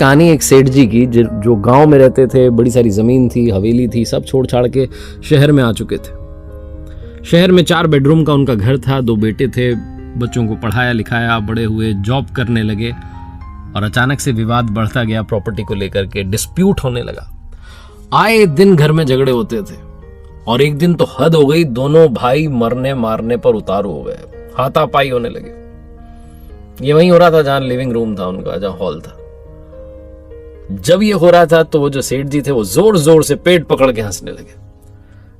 कहानी एक सेठ जी की जो गांव में रहते थे, बड़ी सारी ज़मीन थी, हवेली थी, सब छोड़ छाड़ के शहर में आ चुके थे। शहर में 4 बेडरूम का उनका घर था, 2 बेटे थे, बच्चों को पढ़ाया लिखाया, बड़े हुए, जॉब करने लगे और अचानक से विवाद बढ़ता गया, प्रॉपर्टी को लेकर के डिस्प्यूट होने लगा। आए दिन घर में झगड़े होते थे और एक दिन तो हद हो गई, दोनों भाई मरने मारने पर उतारू हो गए, हाथापाई होने लगे। ये वहीं हो रहा था जहां लिविंग रूम था उनका, जहां हॉल था। जब ये हो रहा था तो वो जो सेठ जी थे वो जोर जोर से पेट पकड़ के हंसने लगे।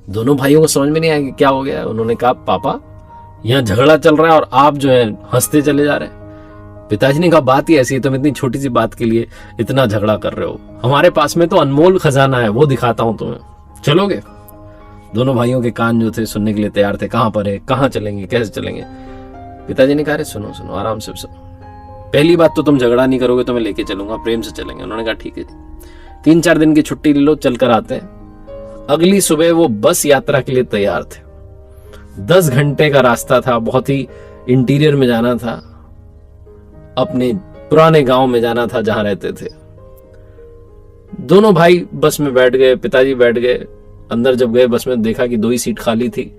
दोनों भाइयों को समझ में नहीं आया कि क्या हो गया। उन्होंने कहा, पापा यहाँ झगड़ा चल रहा है और आप जो है हंसते चले जा रहे हैं। पिताजी ने कहा, बात ही ऐसी है, तुम इतनी छोटी सी बात के लिए इतना झगड़ा कर रहे हो। हमारे पास में तो अनमोल खजाना है, वो दिखाता हूं तुम्हें, चलोगे? दोनों भाइयों के कान जो थे सुनने के लिए तैयार थे। कहां पर है, कहां चलेंगे, कैसे चलेंगे? पिताजी ने कहा, अरे सुनो सुनो, आराम से सुनो। पहली बात तो तुम झगड़ा नहीं करोगे तो मैं लेके चलूंगा, प्रेम से चलेंगे। उन्होंने कहा, ठीक है जी, 3-4 दिन की छुट्टी ले लो, चल कर आते हैं। अगली सुबह वो बस यात्रा के लिए तैयार थे। 10 घंटे का रास्ता था, बहुत ही इंटीरियर में जाना था, अपने पुराने गांव में जाना था जहां रहते थे। दोनों भाई बस में बैठ गए, पिताजी बैठ गए। अंदर जब गए बस में, देखा कि 2 ही सीट खाली थी,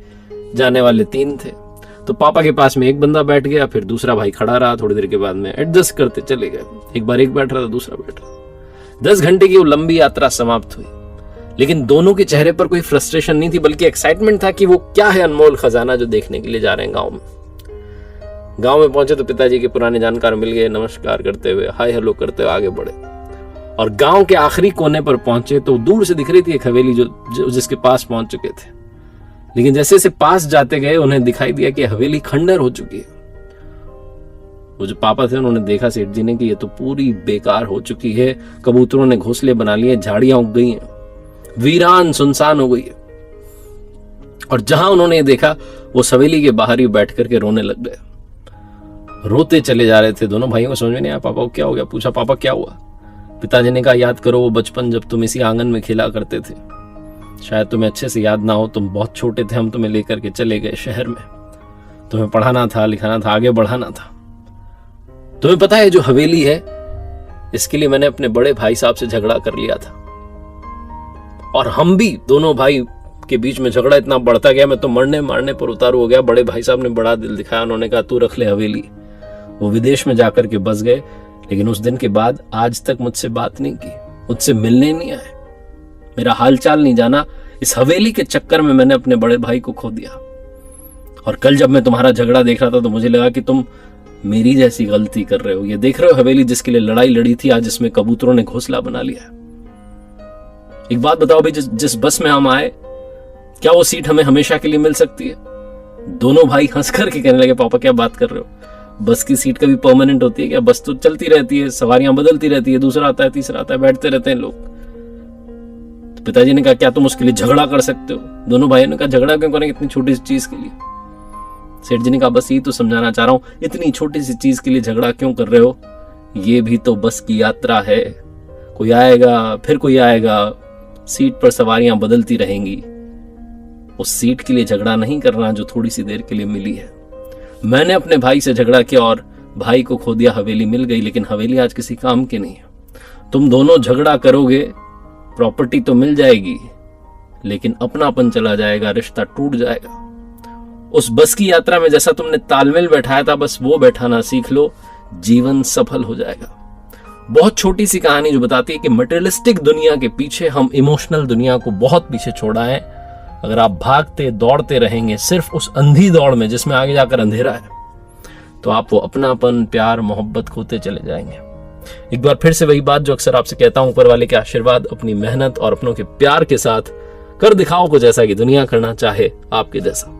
जाने वाले 3 थे। तो पापा के पास में एक बंदा बैठ गया, फिर दूसरा भाई खड़ा रहा। थोड़ी देर के बाद में एडजस्ट करते चले गए, एक बार एक बैठ रहा था, दूसरा बैठ रहा। 10 घंटे की वो लंबी यात्रा समाप्त हुई, लेकिन दोनों के चेहरे पर कोई फ्रस्ट्रेशन नहीं थी, बल्कि एक्साइटमेंट था कि वो क्या है अनमोल खजाना जो देखने के लिए जा रहे हैं गांव में। गांव में पहुंचे तो पिताजी के पुराने जानकार मिल गए, नमस्कार करते हुए, हाय हेलो करते हुए आगे बढ़े और गांव के आखिरी कोने पर पहुंचे तो दूर से दिख रही थी एक हवेली जो जिसके पास पहुंच चुके थे। लेकिन जैसे जैसे पास जाते गए उन्हें दिखाई दिया कि हवेली खंडर हो चुकी है। वो जो पापा थे उन्होंने देखा सेठ जी ने कि ये तो पूरी बेकार हो चुकी है, कबूतरों ने घोंसले बना लिए, झाड़ियां उग गई हैं, वीरान सुनसान हो गई है। और जहां उन्होंने देखा वो हवेली के बाहर ही बैठ करके रोने लग गए, रोते चले जा रहे थे। दोनों भाइयों को समझ में नहीं आया, पापा को क्या हो गया? पूछा, पापा क्या हुआ? पिताजी ने कहा, याद करो वो बचपन जब तुम इसी आंगन में खेला करते थे, शायद तुम्हें अच्छे से याद ना हो, तुम बहुत छोटे थे, हम तुम्हें लेकर के चले गए शहर में, तुम्हें पढ़ाना था, लिखाना था, आगे बढ़ाना था। तुम्हें पता है जो हवेली है, इसके लिए मैंने अपने बड़े भाई साहब से झगड़ा कर लिया था और हम भी दोनों भाई के बीच में झगड़ा इतना बढ़ता गया, मैं तो मरने मारने पर उतारू हो गया। बड़े भाई साहब ने बड़ा दिल दिखाया, उन्होंने कहा, तू रख ले हवेली। वो विदेश में जाकर के बस गए, लेकिन उस दिन के बाद आज तक मुझसे बात नहीं की, मुझसे मिलने नहीं आए, मेरा हालचाल नहीं जाना। इस हवेली के चक्कर में मैंने अपने बड़े भाई को खो दिया। और कल जब मैं तुम्हारा झगड़ा देख रहा था तो मुझे लगा कि तुम मेरी जैसी गलती कर रहे हो। ये देख रहे हो हवेली जिसके लिए लड़ाई लड़ी थी, आज इसमें कबूतरों ने घोंसला बना लिया है। एक बात बताओ भाई, जिस बस में हम आए, क्या वो सीट हमें हमेशा के लिए मिल सकती है? दोनों भाई हंस करके कहने लगे, पापा क्या बात कर रहे हो? बस की सीट कभी परमानेंट होती है क्या? बस तो चलती रहती है, सवारियां बदलती रहती है, दूसरा आता है, तीसरा आता है, बैठते रहते हैं लोग। पिताजी ने कहा, क्या तुम उसके लिए झगड़ा कर सकते हो? दोनों भाइयों ने कहा, झगड़ा क्यों करेंगे इतनी छोटी सी चीज के लिए? सेठ जी ने कहा, बस ये तो समझाना चाह रहा हूं, इतनी छोटी सी चीज के लिए झगड़ा क्यों कर रहे हो? ये भी तो बस की यात्रा है, कोई आएगा फिर कोई आएगा, सीट पर सवारियां बदलती रहेंगी। उस सीट के लिए झगड़ा नहीं करना जो थोड़ी सी देर के लिए मिली है। मैंने अपने भाई से झगड़ा किया और भाई को खो दिया, हवेली मिल गई, लेकिन हवेली आज किसी काम की नहीं है। तुम दोनों झगड़ा करोगे, प्रॉपर्टी तो मिल जाएगी, लेकिन अपनापन चला जाएगा, रिश्ता टूट जाएगा। उस बस की यात्रा में जैसा तुमने तालमेल बैठाया था, बस वो बैठाना सीख लो, जीवन सफल हो जाएगा। बहुत छोटी सी कहानी जो बताती है कि मटेरियलिस्टिक दुनिया के पीछे हम इमोशनल दुनिया को बहुत पीछे छोड़ा है। अगर आप भागते दौड़ते रहेंगे सिर्फ उस अंधी दौड़ में जिसमें आगे जाकर अंधेरा है, तो आप वो अपनापन, प्यार, मोहब्बत खोते चले जाएंगे। एक बार फिर से वही बात जो अक्सर आपसे कहता हूं, ऊपर वाले के आशीर्वाद, अपनी मेहनत और अपनों के प्यार के साथ कर दिखाओ कुछ ऐसा कि दुनिया करना चाहे आपके जैसा।